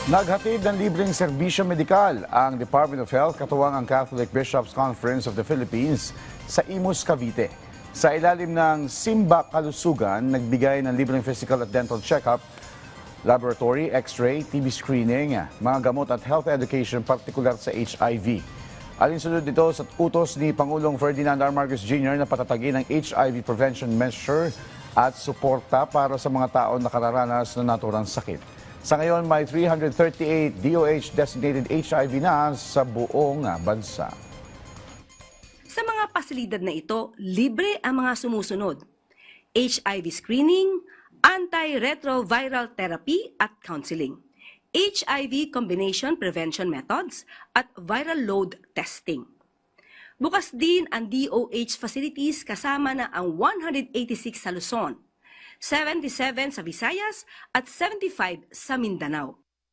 Naghatid ng libreng serbisyo medikal ang Department of Health katuwang ang Catholic Bishops' Conference of the Philippines sa Imus, Cavite. Sa ilalim ng Simba Kalusugan, nagbigay ng libreng physical at dental check-up, laboratory, x-ray, TB screening, mga gamot at health education partikular sa HIV. Alinsunod dito sa utos ni Pangulong Ferdinand R. Marcos Jr. na patatagin ang HIV prevention measure at suporta para sa mga taong nakararanas ng naturang sakit. Sa ngayon, may 338 DOH-designated HIV na sa buong bansa. Sa mga pasilidad na ito, libre ang mga sumusunod: HIV screening, antiretroviral therapy at counseling, HIV combination prevention methods, at viral load testing. Bukas din ang DOH facilities kasama na ang 186 sa Luzon, 77 sa Visayas at 75 sa Mindanao.